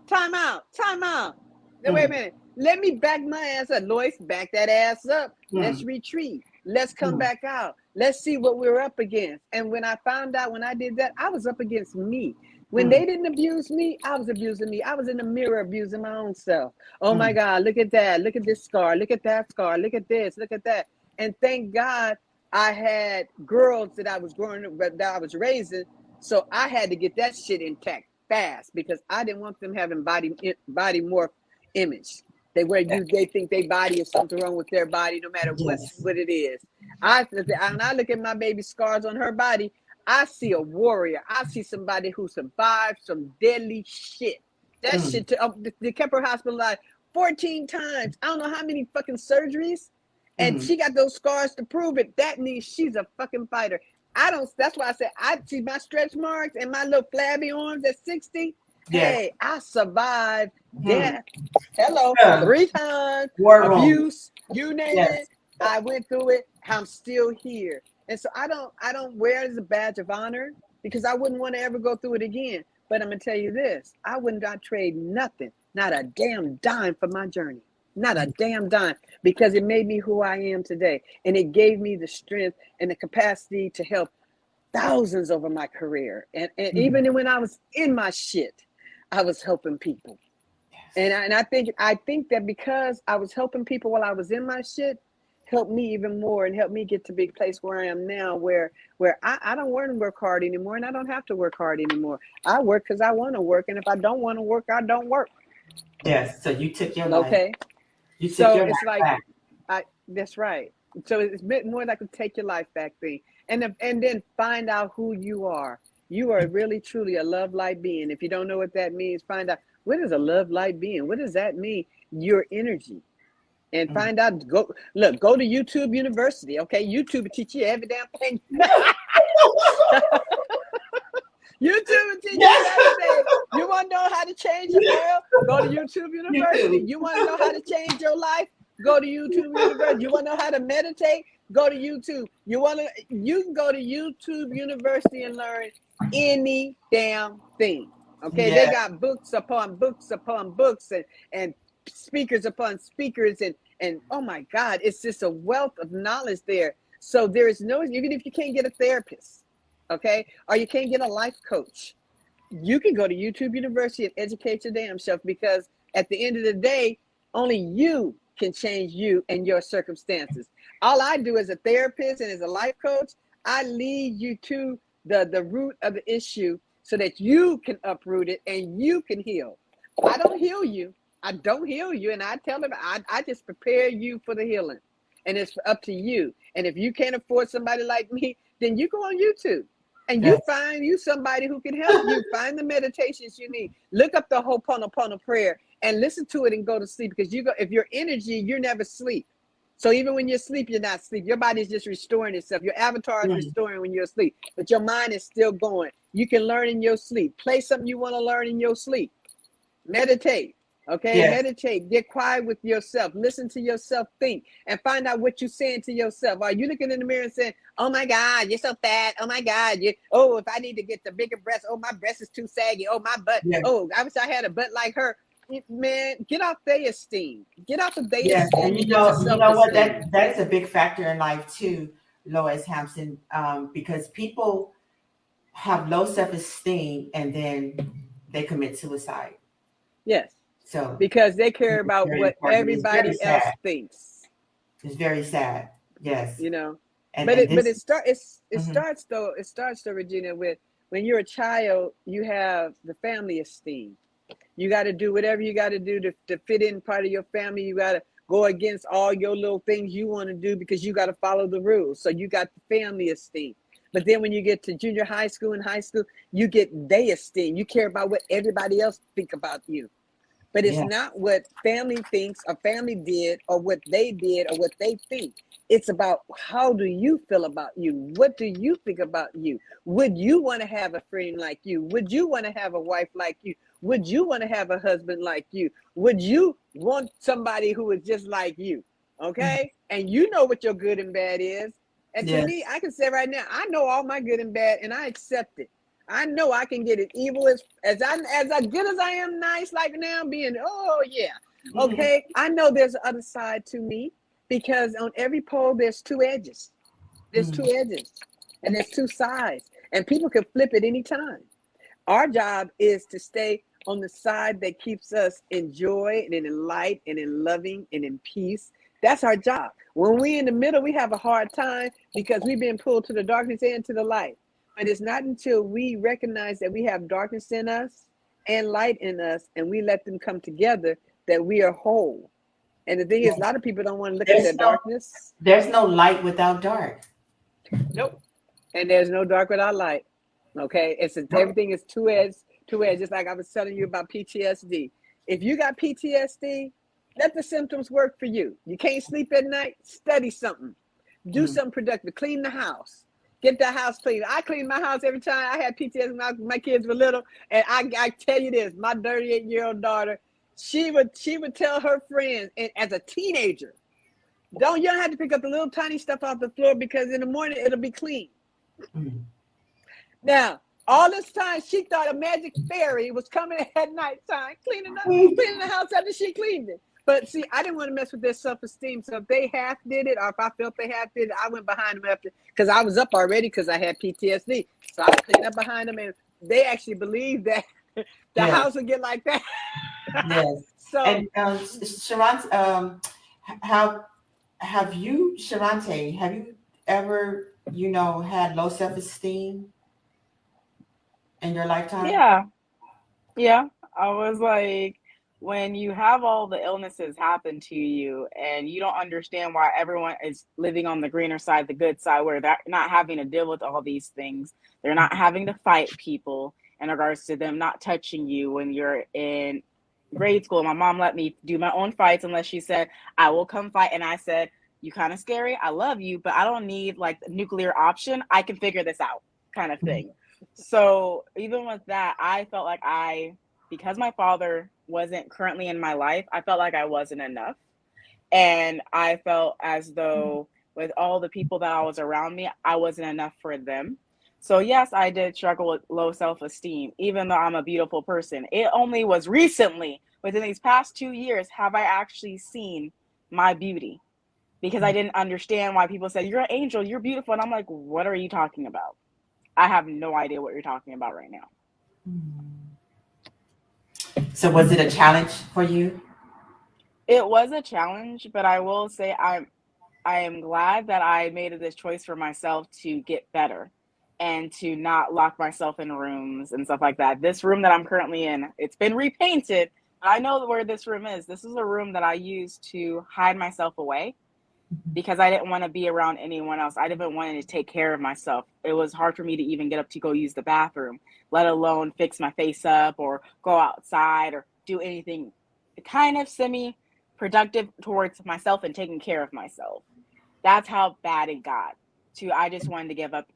Time out. Now, wait a minute. Let me back my ass up. Loyce, back that ass up. Let's retreat. Let's come back out. Let's see what we're up against. And when I found out, when I did that, I was up against me. When they didn't abuse me, I was abusing me. I was in the mirror abusing my own self. Oh my God, look at that. Look at this scar. Look at that scar. Look at this. Look at that. And thank God I had girls that I was raising. So I had to get that shit intact fast, because I didn't want them having body morph image. They think their body is something wrong with their body, no matter what it is. When I look at my baby's scars on her body, I see a warrior. I see somebody who survived some deadly shit. That shit they kept her hospitalized 14 times. I don't know how many fucking surgeries. And she got those scars to prove it. That means she's a fucking fighter. That's why I said, I see my stretch marks and my little flabby arms at 60. Yes. Hey, I survived death. Hello, 3 times, War abuse, you name Yes. it. I went through it. I'm still here. And so I don't wear it as a badge of honor, because I wouldn't want to ever go through it again. But I'm going to tell you this, I would not trade nothing, not a damn dime for my journey. Not a damn dime, because it made me who I am today. And it gave me the strength and the capacity to help thousands over my career. And even when I was in my shit, I was helping people. And I think that because I was helping people while I was in my shit, helped me even more and helped me get to the big place where I am now, where I don't want to work hard anymore, and I don't have to work hard anymore. I work because I want to work, and if I don't want to work, I don't work. Yes. So you took your life. Okay. You took So your it's life like, back. that's right. So it's a bit more like a take your life back thing, and then find out who you are. You are really truly a love light being. If you don't know what that means, find out, what is a love light being. What does that mean? Your energy. And find out. Go to YouTube University. Okay, YouTube will teach you every damn thing. YouTube will teach you everything. You want to know how to change your oil? Go to YouTube University. You want to know how to change your life? Go to YouTube University. You want to know how to meditate? Go to YouTube. You can go to YouTube University and learn any damn thing. Okay, they got books upon books upon books, and speakers upon speakers, and oh my God, it's just a wealth of knowledge there. So there is no, even if you can't get a therapist, okay, or you can't get a life coach, you can go to YouTube University and educate your damn self, because at the end of the day, only you can change you and your circumstances. All I do as a therapist and as a life coach, I lead you to the root of the issue so that you can uproot it and you can heal. I don't heal you. And I tell them, I just prepare you for the healing. And it's up to you. And if you can't afford somebody like me, then you go on YouTube. And you find you somebody who can help you. Find the meditations you need. Look up the Ho'oponopono prayer and listen to it and go to sleep. Because if your energy, you're never asleep. So even when you're asleep, you're not asleep. Your body is just restoring itself. Your avatar is restoring when you're asleep. But your mind is still going. You can learn in your sleep. Play something you want to learn in your sleep. Meditate. Okay, meditate, get quiet with yourself, listen to yourself think, and find out what you're saying to yourself. Are you looking in the mirror and saying, oh my God, you're so fat, oh my God, if I need to get the bigger breast, oh my breast is too saggy, oh my butt, oh I wish I had a butt like her. man, get out their esteem. Get out of their Yes, esteem and and get your you know what? self-esteem. That is a big factor in life too, Lois Hampson, because people have low self-esteem and then they commit suicide. Yes, So because they I think care it's about very what important. It's very everybody else sad. thinks. It's very sad. Yes, You know, and but this. it Mhm. starts though. It starts though, Regina, with when you're a child, you have the family esteem. You got to do whatever you got to do to fit in part of your family. You got to go against all your little things you want to do because you got to follow the rules. So you got the family esteem. But then when you get to junior high school and high school, you get they esteem. You care about what everybody else think about you. But it's Yeah. not what family thinks or family did or what they did or what they think. It's about how do you feel about you? What do you think about you? Would you want to have a friend like you? Would you want to have a wife like you? Would you want to have a husband like you? Would you want somebody who is just like you? Okay? And you know what your good and bad is. And to me, Yes. I can say right now, I know all my good and bad and I accept it. I know I can get it evil as good as I am nice like now being oh yeah. Mhm. Okay. I know there's the other side to me because on every pole there's two edges. There's two Mhm. edges and there's two sides. And people can flip at any time. Our job is to stay on the side that keeps us in joy and in light and in loving and in peace. That's our job. When we in the middle, we have a hard time because we've been pulled to the darkness and to the light. But it's not until we recognize that we have darkness in us and light in us and we let them come together that we are whole. And the thing is, a lot of people don't want to look at their There's no darkness. there's no light without dark. Nope. And there's no dark without light. Okay, Nope. everything is two edged. Just like I was telling you about PTSD. If you got PTSD, let the symptoms work for you. You can't sleep at night. Study something. Do Mhm. something productive. Clean the house. Get the house clean. I clean my house every time. I had PTSD when my kids were little, and I tell you this: my 38-year-old daughter, she would tell her friends, and as a teenager, you don't have to pick up the little tiny stuff off the floor because in the morning it'll be clean. Mhm. Now, all this time she thought a magic fairy was coming at nighttime, cleaning the house after she cleaned it. But see, I didn't want to mess with their self-esteem. So if they half did it, or if I felt they half did it, I went behind them after because I was up already because I had PTSD. So I cleaned up behind them, and they actually believed that the Yes. house would get like that. Yes. So And Sharant, how have you, Sharante, have you ever, had low self-esteem in your lifetime? Yeah. Yeah, I was like, when you have all the illnesses happen to you and you don't understand why everyone is living on the greener side, the good side, where they're not having to deal with all these things, they're not having to fight people in regards to them not touching you when you're in grade school. My mom let me do my own fights unless she said, I will come fight. And I said, you kind of scary. I love you, but I don't need like the nuclear option. I can figure this out kind of thing. So even with that, I felt like because my father wasn't currently in my life, I felt like I wasn't enough. And I felt as though with all the people that I was around me, I wasn't enough for them. So yes, I did struggle with low self-esteem, even though I'm a beautiful person. It only was recently, within these past 2 years, have I actually seen my beauty. Because I didn't understand why people said, you're an angel, you're beautiful. And I'm like, what are you talking about? I have no idea what you're talking about right now. So was it a challenge for you? It was a challenge, but I will say I am glad that I made this choice for myself to get better and to not lock myself in rooms and stuff like that. This room that I'm currently in, it's been repainted, but I know where this room is. This is a room that I use to hide myself away because I didn't want to be around anyone else. I didn't want to take care of myself. It was hard for me to even get up to go use the bathroom, let alone fix my face up or go outside or do anything kind of semi productive towards myself and taking care of myself. That's how bad it got. To I just wanted to give up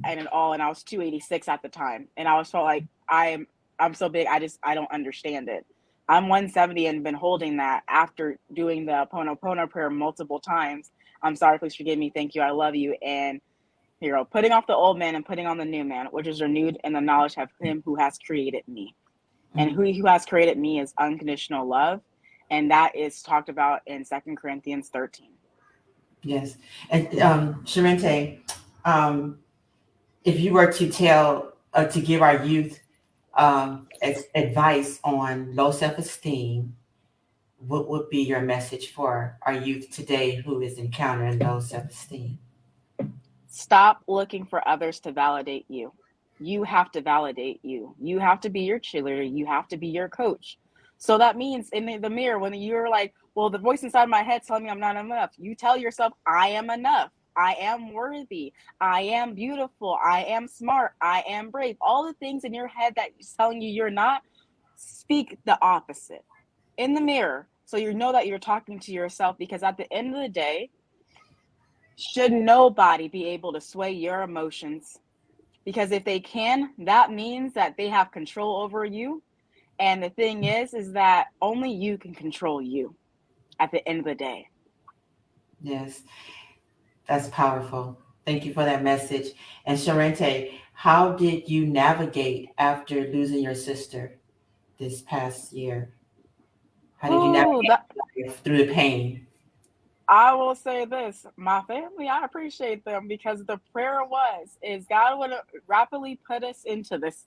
and it all, and I was 286 at the time, and I was felt like I'm so big. I don't understand it. I'm 170 and been holding that after doing the Pono prayer multiple times. I'm sorry, please forgive me. Thank you. I love you. And putting off the old man and putting on the new man, which is renewed in the knowledge of him who has created me. And who has created me is unconditional love. And that is talked about in 2 Corinthians 13. Yes. And Sharente, um, if you were to to give our youth advice on low self-esteem, what would be your message for our youth today who is encountering low self-esteem? Stop looking for others to validate you. You have to validate you. You have to be your cheerleader. You have to be your coach. So that means in the mirror, when you're like, well, the voice inside my head telling me I'm not enough, you tell yourself, I am enough. I am worthy. I am beautiful. I am smart. I am brave. All the things in your head that is telling you you're not, speak the opposite in the mirror. So you know that you're talking to yourself, because at the end of the day, should nobody be able to sway your emotions, because if they can, that means that they have control over you. And the thing is that only you can control you at the end of the day. Yes, that's powerful. Thank you for that message. And Sharente, how did you navigate after losing your sister this past year? How did you Oh, navigate life through the pain? I will say this, my family, I appreciate them, because the prayer is God would rapidly put us into this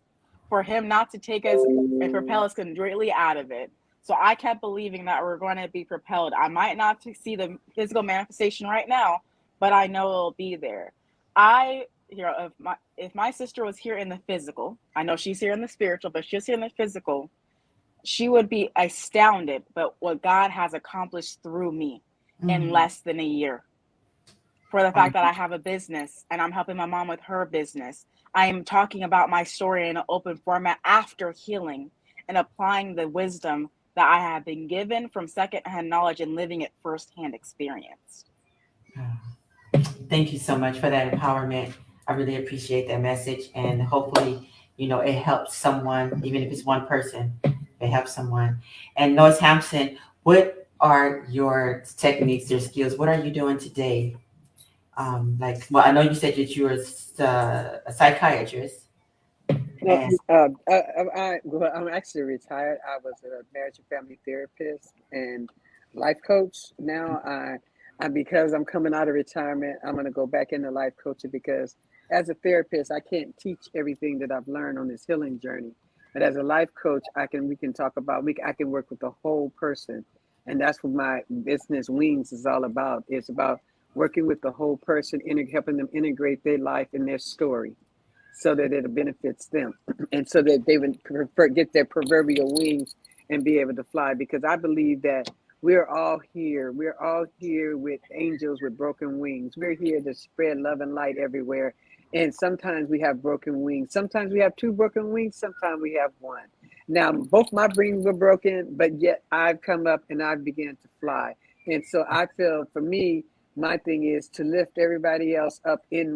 for him not to take us and propel us completely out of it. So I kept believing that we're going to be propelled. I might not see the physical manifestation right now, but I know it'll be there. If my sister was here in the physical, I know she's here in the spiritual, but she's here in the physical, she would be astounded but what God has accomplished through me in Mm. less than a year. For the fact that I have a business and I'm helping my mom with her business. I am talking about my story in an open format after healing and applying the wisdom that I have been given from secondhand knowledge and living it firsthand experience. Thank you so much for that empowerment. I really appreciate that message. And hopefully, it helps someone, even if it's one person, it helps someone. And Loyce Hampson, what are your techniques, your skills? What are you doing today? Well, I know you said that you were a psychiatrist. No, And well, I'm actually retired. I was a marriage and family therapist and life coach. Now because I'm coming out of retirement, I'm going to go back into life coaching, because as a therapist, I can't teach everything that I've learned on this healing journey. But as a life coach, we can talk about, I can work with the whole person. And that's what my business Wings is all about. It's about working with the whole person, helping them integrate their life and their story so that it benefits them and so that they would get their proverbial wings and be able to fly. Because I believe that we're all here. We're all here with angels with broken wings. We're here to spread love and light everywhere. And sometimes we have broken wings. Sometimes we have two broken wings. Sometimes we have one. Now, both my wings were broken, but yet I've come up and I've began to fly. And so I feel, for me, my thing is to lift everybody else up in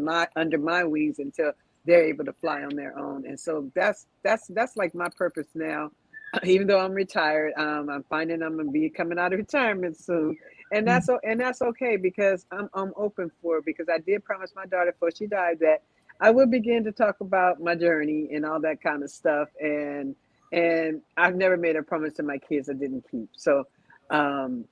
my under my wings until they're able to fly on their own. And so that's like my purpose now. Even though I'm retired, I'm finding I'm gonna be coming out of retirement soon, and that's okay, because I'm open for it, because I did promise my daughter before she died that I would begin to talk about my journey and all that kind of stuff. And I've never made a promise to my kids I didn't keep. So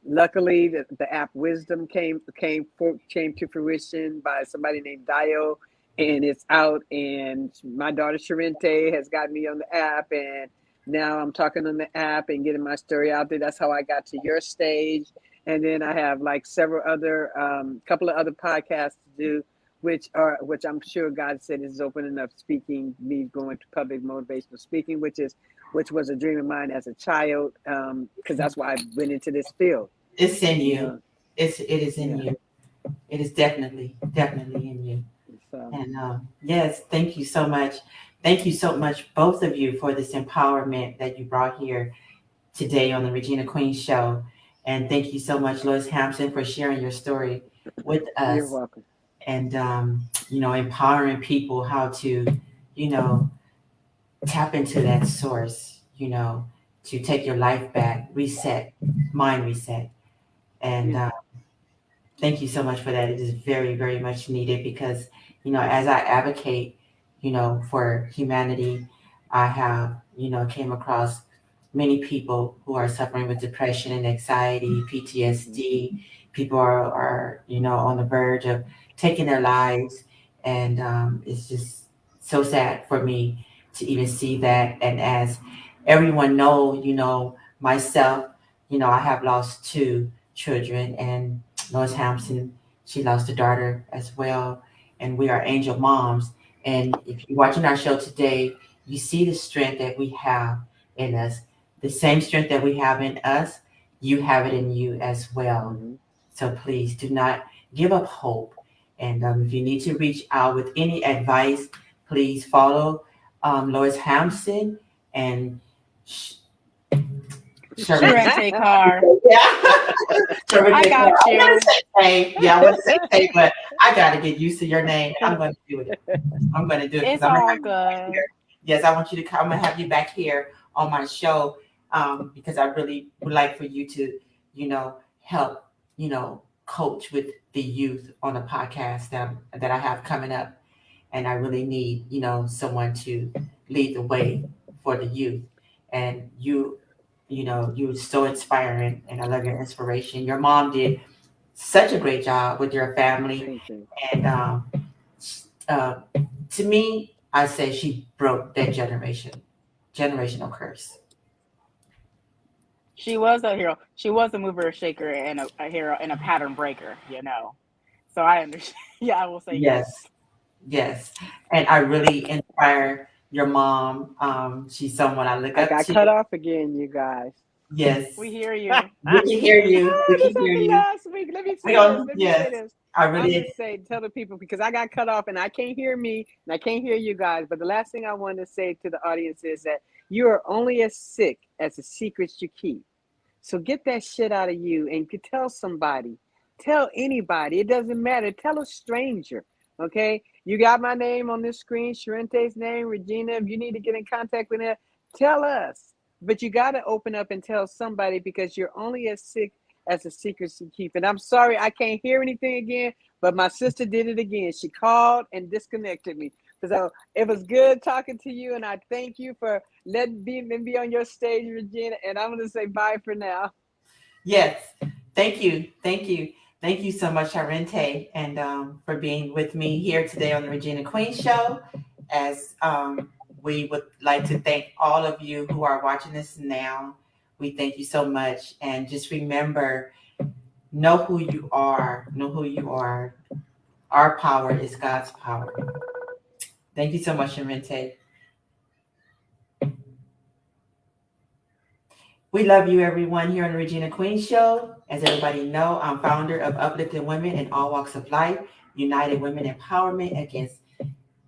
luckily, the app Wisdom came to fruition by somebody named Dio, and it's out. And my daughter Sharente has got me on the app, and now I'm talking on the app and getting my story out there. That's how I got to your stage, and then I have like several other, couple of other podcasts to do, which I'm sure God said is opening up speaking, me going to public motivational speaking, which was a dream of mine as a child, because that's why I went into this field. it's in You you. know, It is in yeah. you. It is definitely in you. So And yes, thank you so much. Thank you so much, both of you, for this empowerment that you brought here today on the Regina Queen Show. And thank you so much, Loyce Hampson, for sharing your story with you're us welcome. and, empowering people how to, you know, tap into that source, to take your life back, reset, mind reset. And Yeah. thank you so much for that. It is very, very much needed because, as I advocate, for humanity, I have, came across many people who are suffering with depression and anxiety, Mm-hmm. PTSD. People are on the verge of taking their lives. And it's just so sad for me to even see that. And as everyone know, myself, I have lost two children, and Loyce Hampson, she lost a daughter as well. And we are angel moms. And if you're watching our show today, you see the strength that we have in us. The same strength that we have in us, you have it in you as well. Mm-hmm. So please do not give up hope. And if you need to reach out with any advice, please follow Loyce Hampson and Sh- Sherman. Sharente Carr. Yeah. Sherman. I I got want you. to say Tay. Yeah, I want to say Tay, but I got to get used to your name. I'm going to do it. I'm going to do it because It's I'm going to all have you back good. here. Yes, I want you to come. I'm going to have you back here on my show because I really would like for you to, help, coach with the youth on a podcast that I have coming up. And I really need, someone to lead the way for the youth. And you're so inspiring, and I love your inspiration. Your mom did such a great job with your family, Thank you. and uh, to me, I say she broke that generational curse. She was a hero. She was a mover, a shaker, and a hero and a pattern breaker, you know. So I understand. Yeah, I will say yes. Yes, yes, and I really inspire your mom. She's someone I look I up got to. cut off again, you guys. We Yes, hear you. we can hear you. We This can hear happened you. last week. Let me We say this. don't. Let me say Yes, this. I I'm really. gonna say tell the people because I got cut off and I can't hear me and I can't hear you guys. But the last thing I want to say to the audience is that you are only as sick as the secrets you keep. So get that shit out of you and you tell somebody. Tell anybody. It doesn't matter. Tell a stranger. Okay? You got my name on this screen, Sharente's name, Regina. If you need to get in contact with her, tell us. But you got to open up and tell somebody because you're only as sick as the secrets you keep. And I'm sorry I can't hear anything again, but my sister did it again. She called and disconnected me. So it was good talking to you, and I thank you for letting me be on your stage, Regina. And I'm going to say bye for now. Yes, thank you, thank you, thank you so much, Charente, and for being with me here today on the Regina Queen Show. As we would like to thank all of you who are watching this now. We thank you so much, and just remember, know who you are. Know who you are. Our power is God's power. Thank you so much, Charente. We love you, everyone, here on the Regina Queen Show. As everybody know, I'm founder of Uplifting Women in All Walks of Life, United Women Empowerment Against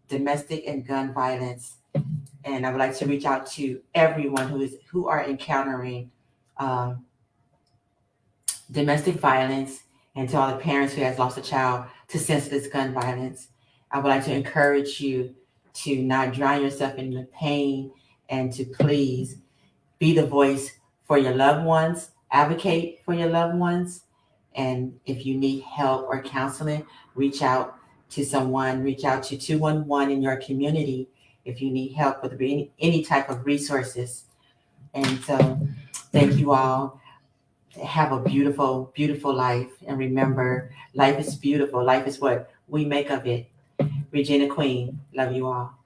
Domestic and Gun Violence. And I would like to reach out to everyone who are encountering um, domestic violence, and to all the parents who has lost a child to senseless gun violence. I would like to encourage you to not drown yourself in the pain, and to please be the voice for your loved ones, advocate for your loved ones. And if you need help or counseling, reach out to someone, reach out to 211 in your community if you need help with any type of resources. And so, thank you all. Have a beautiful, beautiful life. And remember, life is beautiful. Life is what we make of it. Regina Queen, love you all.